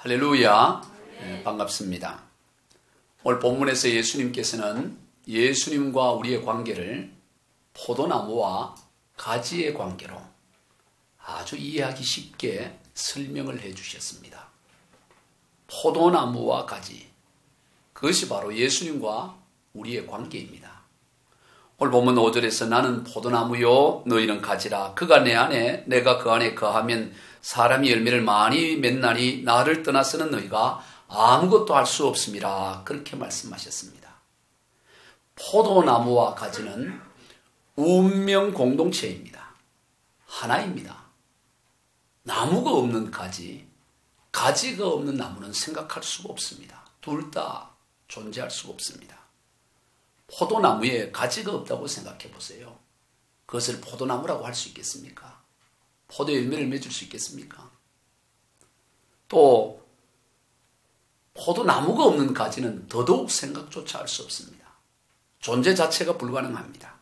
할렐루야. 반갑습니다. 오늘 본문에서 예수님께서는 예수님과 우리의 관계를 포도나무와 가지의 관계로 아주 이해하기 쉽게 설명을 해 주셨습니다. 포도나무와 가지, 그것이 바로 예수님과 우리의 관계입니다. 오늘 본문 5절에서 나는 포도나무요 너희는 가지라. 그가 내 안에 내가 그 안에 거하면 사람이 열매를 많이 맺나니 나를 떠나서는 너희가 아무것도 할 수 없음이라. 그렇게 말씀하셨습니다. 포도나무와 가지는 운명 공동체입니다. 하나입니다. 나무가 없는 가지, 가지가 없는 나무는 생각할 수가 없습니다. 둘 다 존재할 수가 없습니다. 포도나무에 가지가 없다고 생각해 보세요. 그것을 포도나무라고 할 수 있겠습니까? 포도 열매를 맺을 수 있겠습니까? 또 포도나무가 없는 가지는 더더욱 생각조차 할 수 없습니다. 존재 자체가 불가능합니다.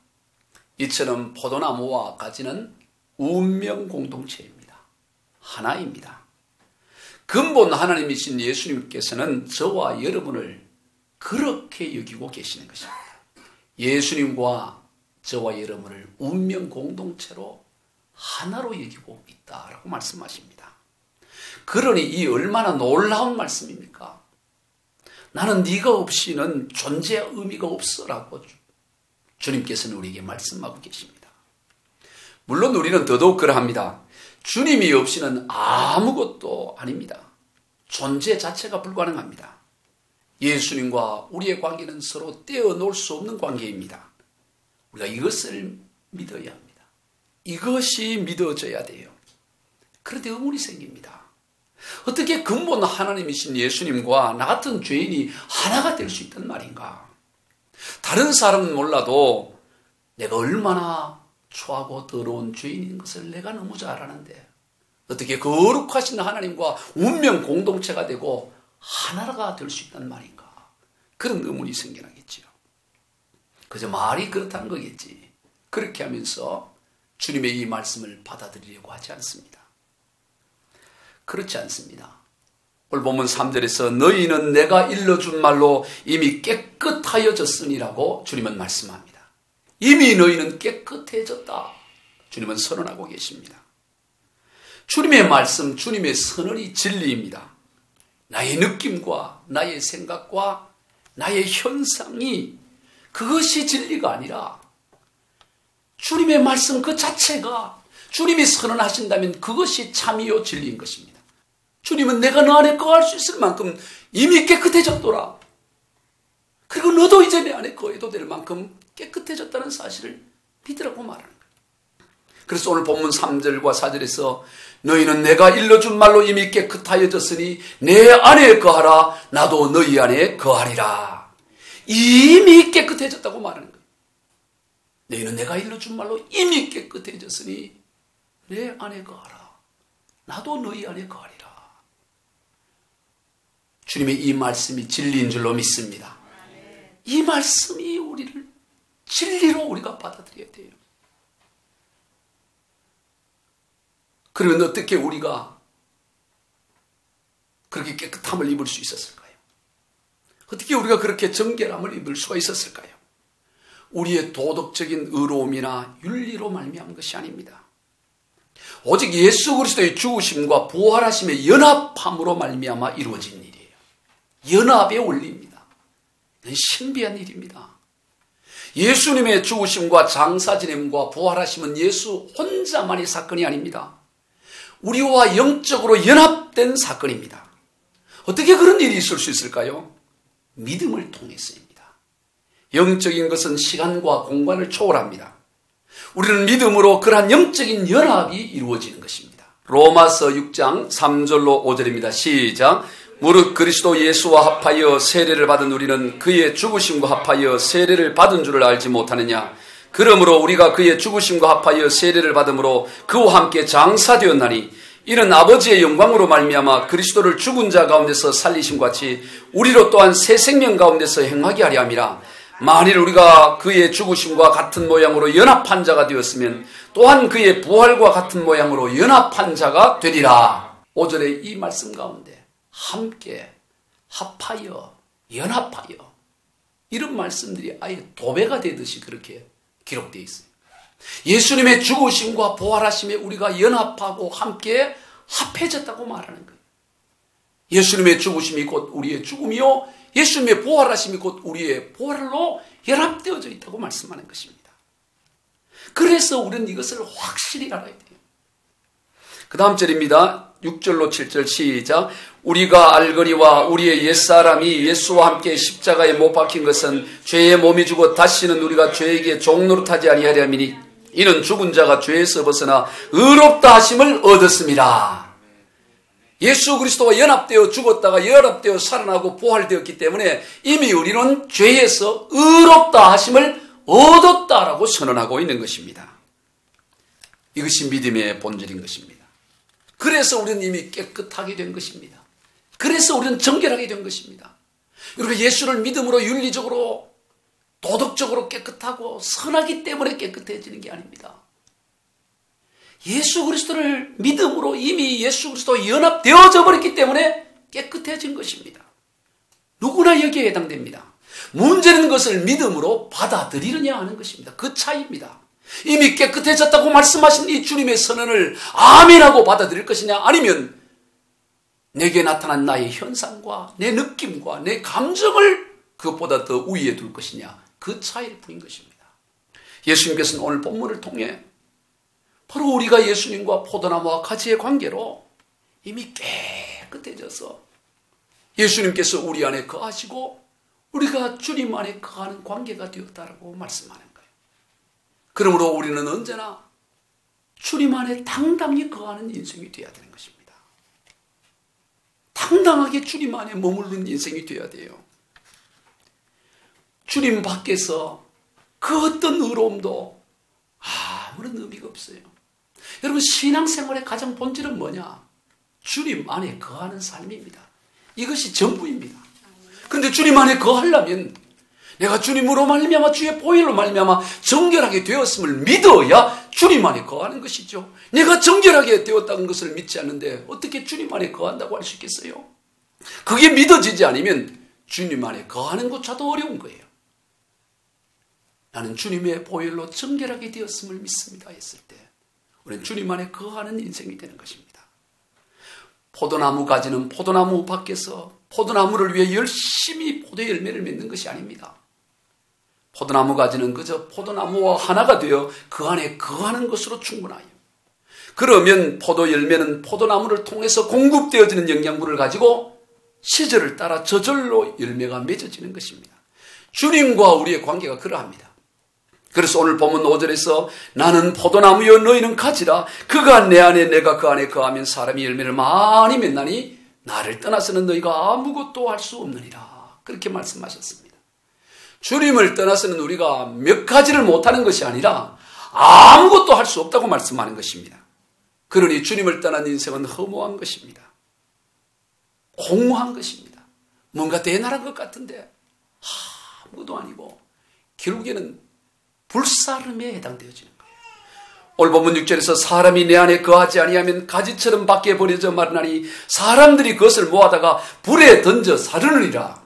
이처럼 포도나무와 가지는 운명 공동체입니다. 하나입니다. 근본 하나님이신 예수님께서는 저와 여러분을 그렇게 여기고 계시는 것입니다. 예수님과 저와 여러분을 운명 공동체로 하나로 여기고 있다라고 말씀하십니다. 그러니 이 얼마나 놀라운 말씀입니까? 나는 네가 없이는 존재의 의미가 없어라고 주님께서는 우리에게 말씀하고 계십니다. 물론 우리는 더더욱 그러합니다. 주님이 없이는 아무것도 아닙니다. 존재 자체가 불가능합니다. 예수님과 우리의 관계는 서로 떼어놓을 수 없는 관계입니다. 우리가 이것을 믿어야 합니다. 이것이 믿어져야 돼요. 그런데 의문이 생깁니다. 어떻게 근본 하나님이신 예수님과 나 같은 죄인이 하나가 될 수 있단 말인가? 다른 사람은 몰라도 내가 얼마나 초하고 더러운 죄인인 것을 내가 너무 잘 아는데 어떻게 거룩하신 하나님과 운명 공동체가 되고 하나가 될 수 있단 말인가? 그런 의문이 생겨나겠죠. 그저 말이 그렇다는 거겠지. 그렇게 하면서 주님의 이 말씀을 받아들이려고 하지 않습니다. 그렇지 않습니다. 오늘 본문 3절에서 너희는 내가 일러준 말로 이미 깨끗하여졌으니라고 주님은 말씀합니다. 이미 너희는 깨끗해졌다. 주님은 선언하고 계십니다. 주님의 말씀, 주님의 선언이 진리입니다. 나의 느낌과 나의 생각과 나의 현상이 그것이 진리가 아니라 주님의 말씀 그 자체가 주님이 선언하신다면 그것이 참이요 진리인 것입니다. 주님은 내가 너 안에 거할 수 있을 만큼 이미 깨끗해졌더라. 그리고 너도 이제 내 안에 거해도 될 만큼 깨끗해졌다는 사실을 믿으라고 말하는 거예요. 그래서 오늘 본문 3절과 4절에서 너희는 내가 일러준 말로 이미 깨끗하여졌으니 내 안에 거하라. 나도 너희 안에 거하리라. 이미 깨끗해졌다고 말하는 거예요. 너희는 내가 일러준 말로 이미 깨끗해졌으니 내 안에 거하라. 나도 너희 안에 거하리라. 주님의 이 말씀이 진리인 줄로 믿습니다. 이 말씀이 우리를 진리로 우리가 받아들여야 돼요. 그러면 어떻게 우리가 그렇게 깨끗함을 입을 수 있었을까요? 어떻게 우리가 그렇게 정결함을 입을 수가 있었을까요? 우리의 도덕적인 의로움이나 윤리로 말미암은 것이 아닙니다. 오직 예수 그리스도의 죽으심과 부활하심의 연합함으로 말미암아 이루어진 일이에요. 연합의 원리입니다. 신비한 일입니다. 예수님의 죽으심과 장사 지냄과 부활하심은 예수 혼자만의 사건이 아닙니다. 우리와 영적으로 연합된 사건입니다. 어떻게 그런 일이 있을 수 있을까요? 믿음을 통해서입니다. 영적인 것은 시간과 공간을 초월합니다. 우리는 믿음으로 그러한 영적인 연합이 이루어지는 것입니다. 로마서 6장 3절로 5절입니다. 시작. 무릇 그리스도 예수와 합하여 세례를 받은 우리는 그의 죽으심과 합하여 세례를 받은 줄을 알지 못하느냐. 그러므로 우리가 그의 죽으심과 합하여 세례를 받음으로 그와 함께 장사되었나니 이는 아버지의 영광으로 말미암아 그리스도를 죽은 자 가운데서 살리심 같이 우리로 또한 새 생명 가운데서 행하게 하려 함이라. 만일 우리가 그의 죽으심과 같은 모양으로 연합한 자가 되었으면 또한 그의 부활과 같은 모양으로 연합한 자가 되리라. 5절의 이 말씀 가운데 함께, 합하여, 연합하여 이런 말씀들이 아예 도배가 되듯이 그렇게 기록되어 있어요. 예수님의 죽으심과 부활하심에 우리가 연합하고 함께 합해졌다고 말하는 거예요. 예수님의 죽으심이 곧 우리의 죽음이요 예수님의 부활하심이 곧 우리의 부활로 연합되어져 있다고 말씀하는 것입니다. 그래서 우리는 이것을 확실히 알아야 돼요. 그 다음 절입니다. 6절로 7절 시작. 우리가 알거니와 우리의 옛사람이 예수와 함께 십자가에 못 박힌 것은 죄의 몸이 죽어 다시는 우리가 죄에게 종노릇하지 아니하려니니 이는 죽은 자가 죄에서 벗어나 의롭다 하심을 얻었습니다. 예수 그리스도와 연합되어 죽었다가 연합되어 살아나고 부활되었기 때문에 이미 우리는 죄에서 의롭다 하심을 얻었다라고 선언하고 있는 것입니다. 이것이 믿음의 본질인 것입니다. 그래서 우리는 이미 깨끗하게 된 것입니다. 그래서 우리는 정결하게 된 것입니다. 우리가 예수를 믿음으로 윤리적으로 도덕적으로 깨끗하고 선하기 때문에 깨끗해지는 게 아닙니다. 예수 그리스도를 믿음으로 이미 예수 그리스도와 연합되어져 버렸기 때문에 깨끗해진 것입니다. 누구나 여기에 해당됩니다. 문제는 그것을 믿음으로 받아들이느냐 하는 것입니다. 그 차이입니다. 이미 깨끗해졌다고 말씀하신 이 주님의 선언을 아멘하고 받아들일 것이냐 아니면 내게 나타난 나의 현상과 내 느낌과 내 감정을 그것보다 더 우위에 둘 것이냐 그 차이일 뿐인 것입니다. 예수님께서는 오늘 본문을 통해 바로 우리가 예수님과 포도나무와 가지의 관계로 이미 깨끗해져서 예수님께서 우리 안에 거하시고 우리가 주님 안에 거하는 관계가 되었다라고 말씀하는 거예요. 그러므로 우리는 언제나 주님 안에 당당히 거하는 인생이 되어야 되는 것입니다. 당당하게 주님 안에 머무르는 인생이 되어야 돼요. 주님 밖에서 그 어떤 의로움도 아무런 의미가 없어요. 여러분 신앙생활의 가장 본질은 뭐냐? 주님 안에 거하는 삶입니다. 이것이 전부입니다. 그런데 주님 안에 거하려면 내가 주님으로 말미암아 주의 보혈로 말미암아 정결하게 되었음을 믿어야 주님 안에 거하는 것이죠. 내가 정결하게 되었다는 것을 믿지 않는데 어떻게 주님 안에 거한다고 할 수 있겠어요? 그게 믿어지지 않으면 주님 안에 거하는 것조차도 어려운 거예요. 나는 주님의 보혈로 정결하게 되었음을 믿습니다 했을 때 우리는 주님 안에 거하는 인생이 되는 것입니다. 포도나무 가지는 포도나무 밖에서 포도나무를 위해 열심히 포도 열매를 맺는 것이 아닙니다. 포도나무 가지는 그저 포도나무와 하나가 되어 그 안에 거하는 것으로 충분해요. 그러면 포도 열매는 포도나무를 통해서 공급되어지는 영양분을 가지고 시절을 따라 저절로 열매가 맺어지는 것입니다. 주님과 우리의 관계가 그러합니다. 그래서 오늘 본문 5절에서 나는 포도나무여 너희는 가지라 그가 내 안에 내가 그 안에 거하면 사람이 열매를 많이 맺나니 나를 떠나서는 너희가 아무것도 할 수 없느니라 그렇게 말씀하셨습니다. 주님을 떠나서는 우리가 몇 가지를 못하는 것이 아니라 아무것도 할 수 없다고 말씀하는 것입니다. 그러니 주님을 떠난 인생은 허무한 것입니다. 공허한 것입니다. 뭔가 대단한 것 같은데 아무것도 아니고 결국에는 불사름에 해당되어지는 거예요. 오늘 본문 6절에서 사람이 내 안에 거하지 아니하면 가지처럼 밖에 버려져 마르나니 사람들이 그것을 모아다가 불에 던져 사르느니라.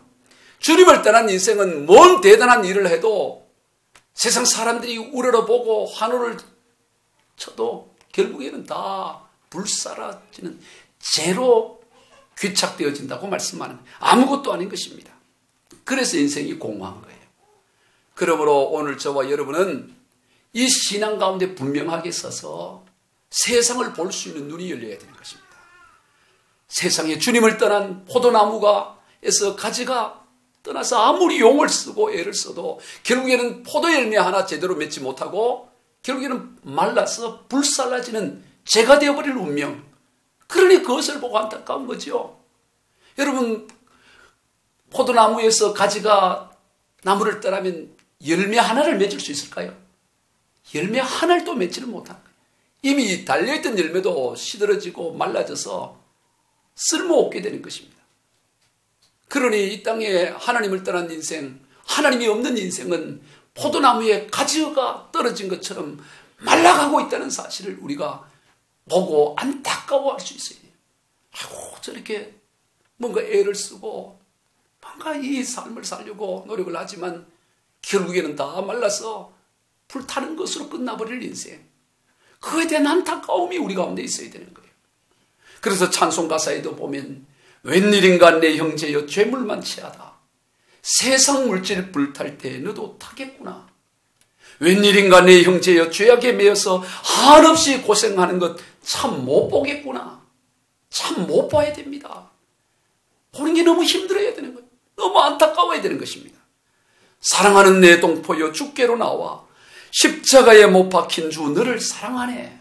주님을 떠난 인생은 뭔 대단한 일을 해도 세상 사람들이 우러러보고 환호를 쳐도 결국에는 다 불사라지는 죄로 귀착되어진다고 말씀하는 아무것도 아닌 것입니다. 그래서 인생이 공허한 거예요. 그러므로 오늘 저와 여러분은 이 신앙 가운데 분명하게 서서 세상을 볼 수 있는 눈이 열려야 되는 것입니다. 세상에 주님을 떠난 포도나무가에서 가지가 떠나서 아무리 용을 쓰고 애를 써도 결국에는 포도 열매 하나 제대로 맺지 못하고 결국에는 말라서 불살라지는 죄가 되어버릴 운명. 그러니 그것을 보고 안타까운 거죠. 여러분 포도나무에서 가지가 나무를 떠나면 열매 하나를 맺을 수 있을까요? 열매 하나도 맺지를 못하는 거예요. 이미 달려있던 열매도 시들어지고 말라져서 쓸모없게 되는 것입니다. 그러니 이 땅에 하나님을 떠난 인생, 하나님이 없는 인생은 포도나무에 가지가 떨어진 것처럼 말라가고 있다는 사실을 우리가 보고 안타까워할 수 있어요. 아이고 저렇게 뭔가 애를 쓰고 뭔가 이 삶을 살려고 노력을 하지만 결국에는 다 말라서 불타는 것으로 끝나버릴 인생. 그거에 대한 안타까움이 우리 가운데 있어야 되는 거예요. 그래서 찬송 가사에도 보면 웬일인가 내 형제여 죄물만 취하다. 세상 물질 불탈 때 너도 타겠구나. 웬일인가 내 형제여 죄악에 매여서 한없이 고생하는 것 참 못 보겠구나. 참 못 봐야 됩니다. 보는 게 너무 힘들어야 되는 거예요. 너무 안타까워야 되는 것입니다. 사랑하는 내 동포여 주께로 나와 십자가에 못 박힌 주 너를 사랑하네.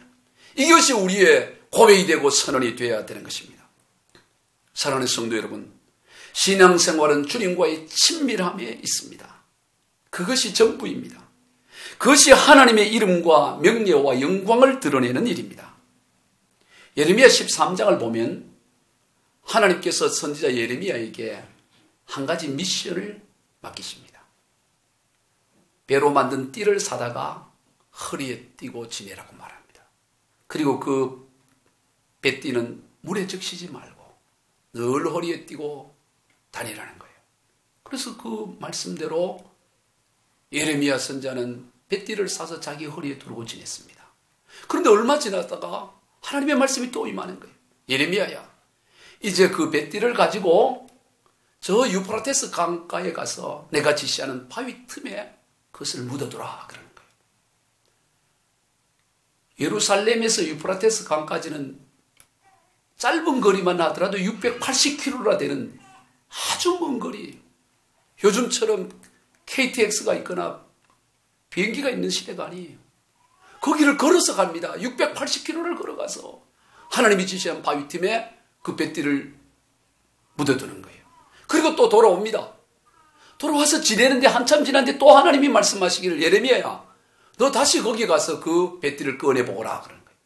이것이 우리의 고백이 되고 선언이 되어야 되는 것입니다. 사랑하는 성도 여러분, 신앙생활은 주님과의 친밀함에 있습니다. 그것이 전부입니다. 그것이 하나님의 이름과 명예와 영광을 드러내는 일입니다. 예레미야 13장을 보면 하나님께서 선지자 예레미야에게 한 가지 미션을 맡기십니다. 배로 만든 띠를 사다가 허리에 띠고 지내라고 말합니다. 그리고 그 배띠는 물에 적시지 말고 늘 허리에 띠고 다니라는 거예요. 그래서 그 말씀대로 예레미야 선지자는 배띠를 사서 자기 허리에 두르고 지냈습니다. 그런데 얼마 지났다가 하나님의 말씀이 또 임하는 거예요. 예레미야야, 이제 그 배띠를 가지고 저 유프라테스 강가에 가서 내가 지시하는 바위 틈에 그것을 묻어두라 그러는 거예요. 예루살렘에서 유프라테스 강까지는 짧은 거리만 하더라도 680km나 되는 아주 먼 거리. 요즘처럼 KTX가 있거나 비행기가 있는 시대가 아니에요. 거기를 걸어서 갑니다. 680km를 걸어가서 하나님이 지시한 바위 틈에 그 배띠를 묻어두는 거예요. 그리고 또 돌아옵니다. 돌아와서 지내는데 한참 지났는데 또 하나님이 말씀하시기를 예레미야야, 너 다시 거기 가서 그 배띠를 꺼내보거라 그러는 거예요.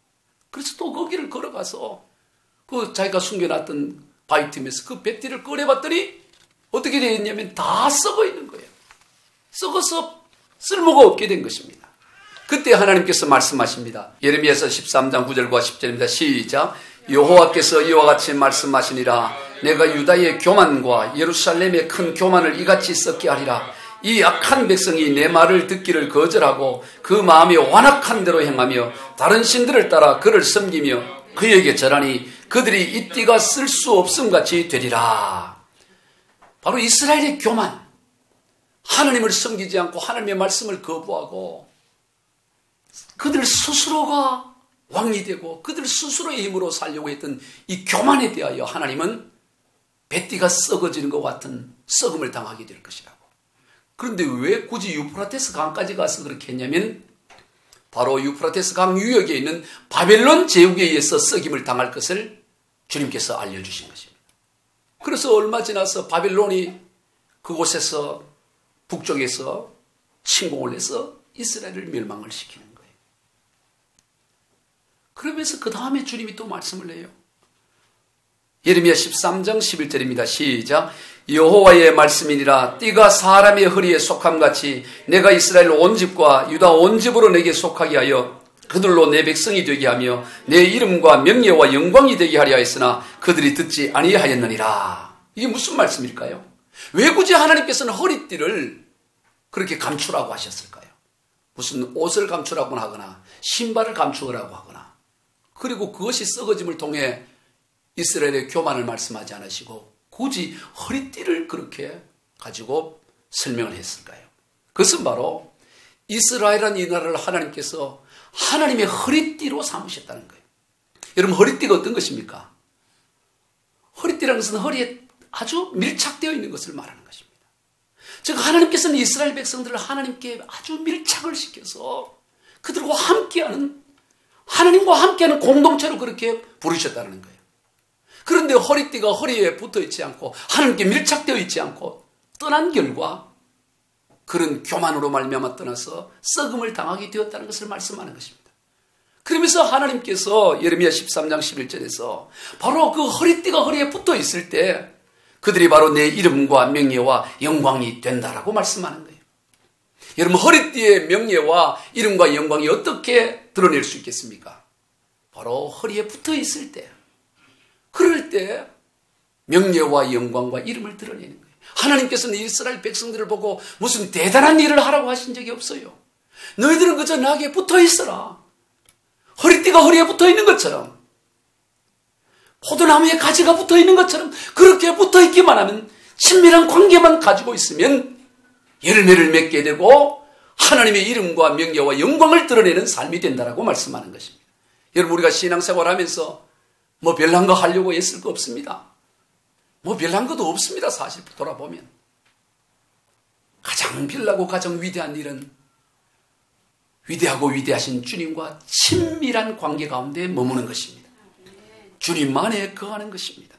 그래서 또 거기를 걸어가서 그 자기가 숨겨놨던 바위 틈에서 그 배띠를 꺼내봤더니 어떻게 되었냐면 다 썩어 있는 거예요. 썩어서 쓸모가 없게 된 것입니다. 그때 하나님께서 말씀하십니다. 예레미야서 13장 9절과 10절입니다. 시작. 여호와께서 이와 같이 말씀하시니라. 내가 유다의 교만과 예루살렘의 큰 교만을 이같이 썩게 하리라. 이 악한 백성이 내 말을 듣기를 거절하고 그 마음이 완악한 대로 행하며 다른 신들을 따라 그를 섬기며 그에게 절하니 그들이 이 띠가 쓸 수 없음 같이 되리라. 바로 이스라엘의 교만, 하나님을 섬기지 않고 하나님의 말씀을 거부하고 그들 스스로가 왕이 되고 그들 스스로의 힘으로 살려고 했던 이 교만에 대하여 하나님은 배띠가 썩어지는 것 같은 썩음을 당하게 될 것이라고. 그런데 왜 굳이 유프라테스 강까지 가서 그렇게 했냐면 바로 유프라테스 강 유역에 있는 바벨론 제국에 의해서 썩임을 당할 것을 주님께서 알려주신 것입니다. 그래서 얼마 지나서 바벨론이 그곳에서 북쪽에서 침공을 해서 이스라엘을 멸망을 시키는 거예요. 그러면서 그 다음에 주님이 또 말씀을 해요. 예레미야 13장 11절입니다. 시작. 여호와의 말씀이니라. 띠가 사람의 허리에 속함같이 내가 이스라엘 온 집과 유다 온 집으로 내게 속하게 하여 그들로 내 백성이 되게 하며 내 이름과 명예와 영광이 되게 하려 했으나 그들이 듣지 아니하였느니라. 이게 무슨 말씀일까요? 왜 굳이 하나님께서는 허리띠를 그렇게 감추라고 하셨을까요? 무슨 옷을 감추라고 하거나 신발을 감추라고 하거나 그리고 그것이 썩어짐을 통해 이스라엘의 교만을 말씀하지 않으시고 굳이 허리띠를 그렇게 가지고 설명을 했을까요? 그것은 바로 이스라엘이라는 이 나라를 하나님께서 하나님의 허리띠로 삼으셨다는 거예요. 여러분, 허리띠가 어떤 것입니까? 허리띠라는 것은 허리에 아주 밀착되어 있는 것을 말하는 것입니다. 즉 하나님께서는 이스라엘 백성들을 하나님께 아주 밀착을 시켜서 그들과 함께하는, 하나님과 함께하는 공동체로 그렇게 부르셨다는 거예요. 그런데 허리띠가 허리에 붙어 있지 않고 하나님께 밀착되어 있지 않고 떠난 결과 그런 교만으로 말미암아 떠나서 썩음을 당하게 되었다는 것을 말씀하는 것입니다. 그러면서 하나님께서 예레미야 13장 11절에서 바로 그 허리띠가 허리에 붙어 있을 때 그들이 바로 내 이름과 명예와 영광이 된다라고 말씀하는 거예요. 여러분, 허리띠의 명예와 이름과 영광이 어떻게 드러낼 수 있겠습니까? 바로 허리에 붙어 있을 때, 그럴 때 명예와 영광과 이름을 드러내는 거예요. 하나님께서는 이스라엘 백성들을 보고 무슨 대단한 일을 하라고 하신 적이 없어요. 너희들은 그저 나에게 붙어 있어라. 허리띠가 허리에 붙어 있는 것처럼, 포도나무에 가지가 붙어 있는 것처럼 그렇게 붙어 있기만 하면, 친밀한 관계만 가지고 있으면 열매를 맺게 되고 하나님의 이름과 명예와 영광을 드러내는 삶이 된다라고 말씀하는 것입니다. 여러분, 우리가 신앙생활 하면서 뭐 별난 거 하려고 애쓸 거 없습니다. 뭐 별난 것도 없습니다. 사실 돌아보면 가장 별나고 가장 위대한 일은 위대하고 위대하신 주님과 친밀한 관계 가운데 머무는 것입니다. 주님만에 거하는 것입니다.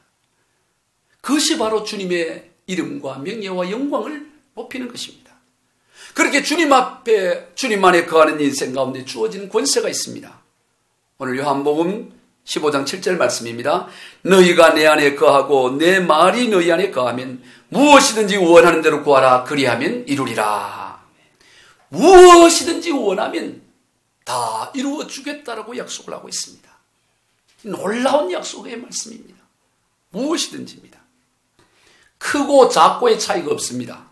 그것이 바로 주님의 이름과 명예와 영광을 높이는 것입니다. 그렇게 주님 앞에 주님만에 거하는 인생 가운데 주어진 권세가 있습니다. 오늘 요한복음 15장 7절 말씀입니다. 너희가 내 안에 거하고 내 말이 너희 안에 거하면 무엇이든지 원하는 대로 구하라. 그리하면 이루리라. 무엇이든지 원하면 다 이루어 주겠다라고 약속을 하고 있습니다. 놀라운 약속의 말씀입니다. 무엇이든지입니다. 크고 작고의 차이가 없습니다.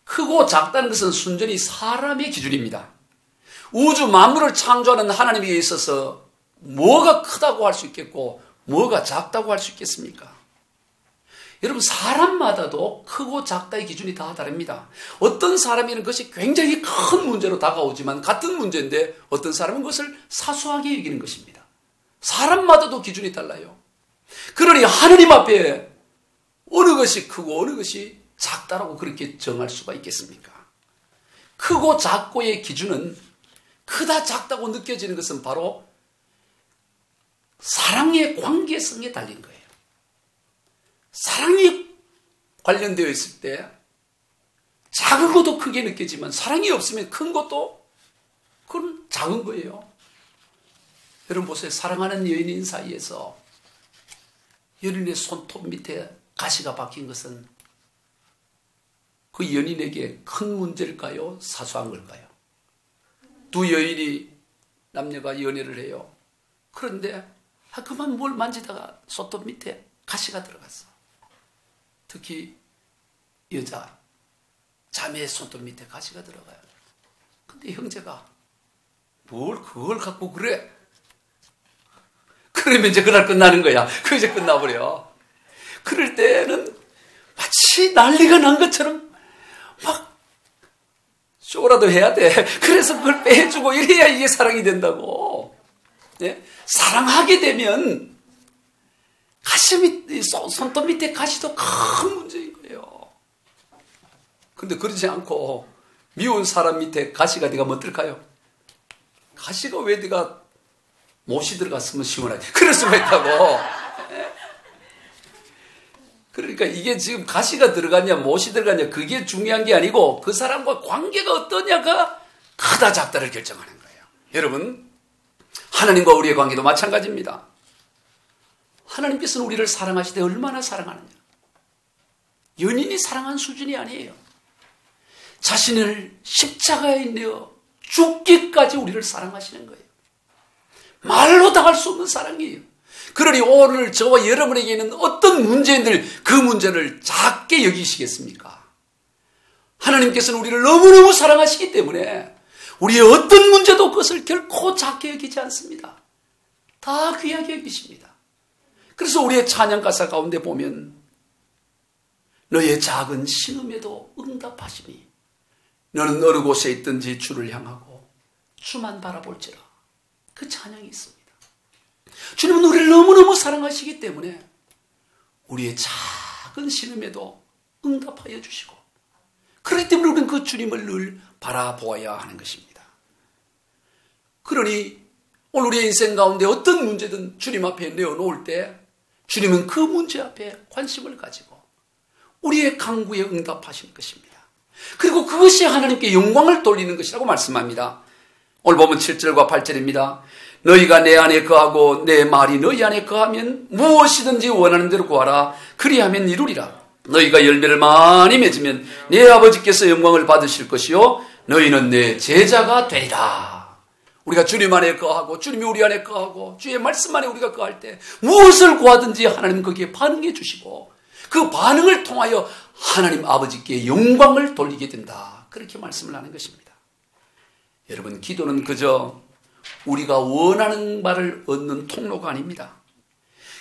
크고 작다는 것은 순전히 사람의 기준입니다. 우주 만물을 창조하는 하나님에 있어서 뭐가 크다고 할 수 있겠고 뭐가 작다고 할 수 있겠습니까? 여러분, 사람마다도 크고 작다의 기준이 다 다릅니다. 어떤 사람에는 그것이 굉장히 큰 문제로 다가오지만 같은 문제인데 어떤 사람은 그것을 사소하게 여기는 것입니다. 사람마다도 기준이 달라요. 그러니 하나님 앞에 어느 것이 크고 어느 것이 작다라고 그렇게 정할 수가 있겠습니까? 크고 작고의 기준은, 크다 작다고 느껴지는 것은 바로 사랑의 관계성에 달린 거예요. 사랑이 관련되어 있을 때 작은 것도 크게 느껴지만 사랑이 없으면 큰 것도 그건 작은 거예요. 여러분 보세요. 사랑하는 연인 사이에서 연인의 손톱 밑에 가시가 박힌 것은 그 연인에게 큰 문제일까요? 사소한 걸까요? 두 여인이, 남녀가 연애를 해요. 그런데 그만 뭘 만지다가 손톱 밑에 가시가 들어갔어. 특히 여자, 자매의 손톱 밑에 가시가 들어가요. 근데 형제가 뭘 그걸 갖고 그래? 그러면 이제 그날 끝나는 거야. 그 이제 끝나버려. 그럴 때는 마치 난리가 난 것처럼 막 쇼라도 해야 돼. 그래서 그걸 빼주고 이래야 이게 사랑이 된다고. 네? 사랑하게 되면 손톱 밑에 가시도 큰 문제인 거예요. 근데 그러지 않고 미운 사람 밑에 가시가 네가 어떨까요? 가시가 왜 네가 못이 들어갔으면 시원하지. 그럴 수가 있다고. 그러니까 이게 지금 가시가 들어갔냐 못이 들어갔냐 그게 중요한 게 아니고 그 사람과 관계가 어떠냐가 크다 작다를 결정하는 거예요. 여러분, 하나님과 우리의 관계도 마찬가지입니다. 하나님께서는 우리를 사랑하시되 얼마나 사랑하느냐. 연인이 사랑한 수준이 아니에요. 자신을 십자가에 내어 죽기까지 우리를 사랑하시는 거예요. 말로 다 할 수 없는 사랑이에요. 그러니 오늘 저와 여러분에게는 어떤 문제인들 그 문제를 작게 여기시겠습니까? 하나님께서는 우리를 너무너무 사랑하시기 때문에 우리의 어떤 문제도 그것을 결코 작게 여기지 않습니다. 다 귀하게 여기십니다. 그래서 우리의 찬양 가사 가운데 보면 너의 작은 신음에도 응답하시니 너는 어느 곳에 있든지 주를 향하고 주만 바라볼지라. 그 찬양이 있습니다. 주님은 우리를 너무너무 사랑하시기 때문에 우리의 작은 신음에도 응답하여 주시고 그렇기 때문에 우리는 그 주님을 늘 바라보아야 하는 것입니다. 그러니 오늘 우리의 인생 가운데 어떤 문제든 주님 앞에 내어놓을 때 주님은 그 문제 앞에 관심을 가지고 우리의 간구에 응답하실 것입니다. 그리고 그것이 하나님께 영광을 돌리는 것이라고 말씀합니다. 오늘 보면 7절과 8절입니다. 너희가 내 안에 거하고 내 말이 너희 안에 거하면 무엇이든지 원하는 대로 구하라. 그리하면 이루리라. 너희가 열매를 많이 맺으면 내 아버지께서 영광을 받으실 것이요 너희는 내 제자가 되리라. 우리가 주님 안에 거하고 주님이 우리 안에 거하고 주의 말씀 안에 우리가 거할 때 무엇을 구하든지 하나님 거기에 반응해 주시고 그 반응을 통하여 하나님 아버지께 영광을 돌리게 된다. 그렇게 말씀을 하는 것입니다. 여러분, 기도는 그저 우리가 원하는 바를 얻는 통로가 아닙니다.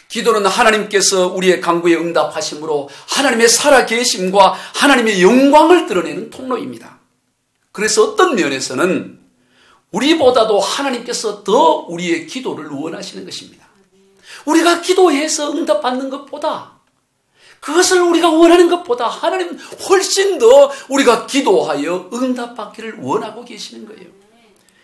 기도는 하나님께서 우리의 간구에 응답하심으로 하나님의 살아계심과 하나님의 영광을 드러내는 통로입니다. 그래서 어떤 면에서는 우리보다도 하나님께서 더 우리의 기도를 원하시는 것입니다. 우리가 기도해서 응답받는 것보다, 그것을 우리가 원하는 것보다 하나님은 훨씬 더 우리가 기도하여 응답받기를 원하고 계시는 거예요.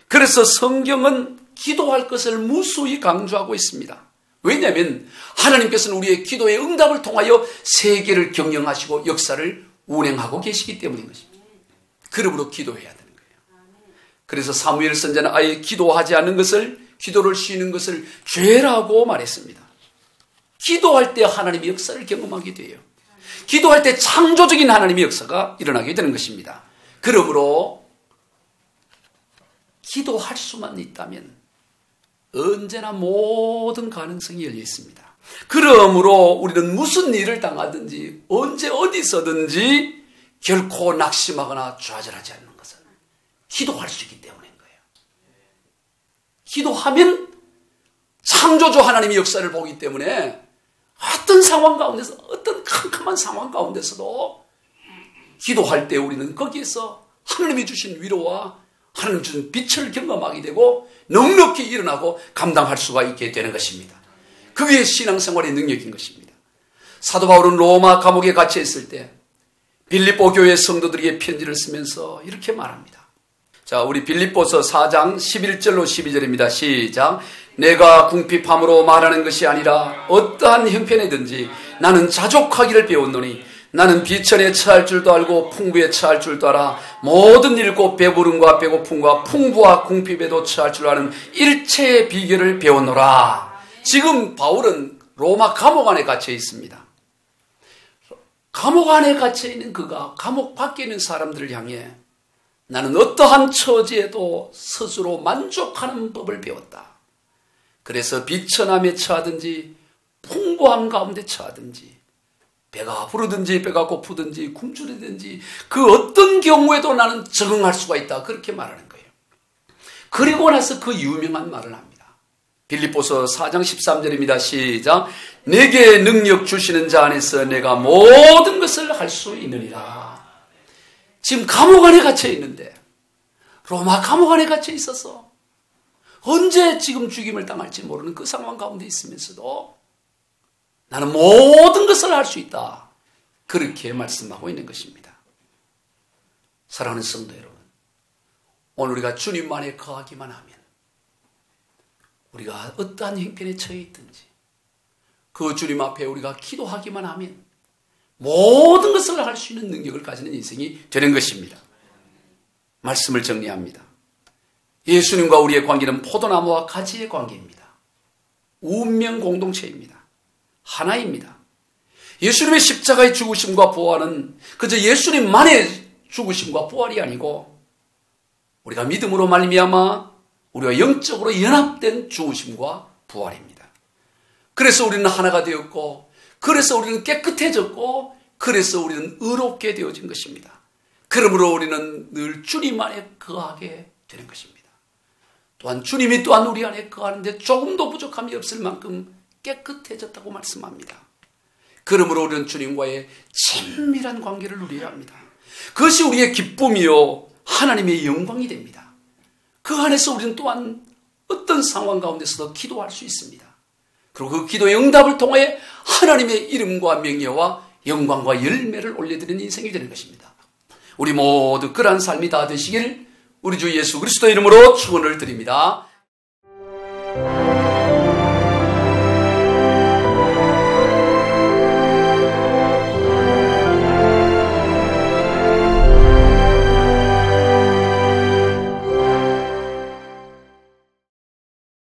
그래서 성경은 기도할 것을 무수히 강조하고 있습니다. 왜냐하면 하나님께서는 우리의 기도의 응답을 통하여 세계를 경영하시고 역사를 운행하고 계시기 때문인 것입니다. 그러므로 기도해야 되는 거예요. 그래서 사무엘 선지자는 아예 기도하지 않는 것을, 기도를 쉬는 것을 죄라고 말했습니다. 기도할 때 하나님의 역사를 경험하게 돼요. 기도할 때 창조적인 하나님의 역사가 일어나게 되는 것입니다. 그러므로 기도할 수만 있다면 언제나 모든 가능성이 열려 있습니다. 그러므로 우리는 무슨 일을 당하든지 언제 어디서든지 결코 낙심하거나 좌절하지 않는 것은 기도할 수 있기 때문인 거예요. 기도하면 창조주 하나님의 역사를 보기 때문에 어떤 상황 가운데서, 어떤 캄캄한 상황 가운데서도 기도할 때 우리는 거기에서 하나님이 주신 위로와 하나님 주신 빛을 경험하게 되고 넉넉히 일어나고 감당할 수가 있게 되는 것입니다. 그게 신앙생활의 능력인 것입니다. 사도 바울은 로마 감옥에 갇혀 있을 때 빌립보 교회 성도들에게 편지를 쓰면서 이렇게 말합니다. 자, 우리 빌립보서 4장 11절로 12절입니다. 시작. 내가 궁핍함으로 말하는 것이 아니라 어떠한 형편이든지 나는 자족하기를 배웠노니 나는 비천에 처할 줄도 알고 풍부에 처할 줄도 알아 모든 일 곧 배부름과 배고픔과 풍부와 궁핍에도 처할 줄 아는 일체의 비결을 배웠노라. 지금 바울은 로마 감옥 안에 갇혀 있습니다. 감옥 안에 갇혀 있는 그가 감옥 밖에 있는 사람들을 향해 나는 어떠한 처지에도 스스로 만족하는 법을 배웠다. 그래서 비천함에 처하든지 풍부함 가운데 처하든지 배가 부르든지 배가 고프든지 굶주리든지 그 어떤 경우에도 나는 적응할 수가 있다. 그렇게 말하는 거예요. 그리고 나서 그 유명한 말을 합니다. 빌립보서 4장 13절입니다. 시작. 내게 능력 주시는 자 안에서 내가 모든 것을 할 수 있느니라. 지금 감옥 안에 갇혀 있는데, 로마 감옥 안에 갇혀 있어서 언제 지금 죽임을 당할지 모르는 그 상황 가운데 있으면서도 나는 모든 것을 할 수 있다. 그렇게 말씀하고 있는 것입니다. 사랑하는 성도 여러분, 오늘 우리가 주님 안에 거하기만 하면 우리가 어떠한 형편에 처해 있든지 그 주님 앞에 우리가 기도하기만 하면 모든 것을 할 수 있는 능력을 가지는 인생이 되는 것입니다. 말씀을 정리합니다. 예수님과 우리의 관계는 포도나무와 가지의 관계입니다. 운명 공동체입니다. 하나입니다. 예수님의 십자가의 죽으심과 부활은 그저 예수님만의 죽으심과 부활이 아니고 우리가 믿음으로 말미암아 우리가 영적으로 연합된 죽으심과 부활입니다. 그래서 우리는 하나가 되었고, 그래서 우리는 깨끗해졌고, 그래서 우리는 의롭게 되어진 것입니다. 그러므로 우리는 늘 주님 안에 거하게 되는 것입니다. 또한 주님이 또한 우리 안에 거하는데 조금도 부족함이 없을 만큼 깨끗해졌다고 말씀합니다. 그러므로 우리는 주님과의 친밀한 관계를 누려야 합니다. 그것이 우리의 기쁨이요 하나님의 영광이 됩니다. 그 안에서 우리는 또한 어떤 상황 가운데서도 기도할 수 있습니다. 그리고 그 기도의 응답을 통해 하나님의 이름과 명예와 영광과 열매를 올려드리는 인생이 되는 것입니다. 우리 모두 그러한 삶이 다 되시길 우리 주 예수 그리스도의 이름으로 축원을 드립니다.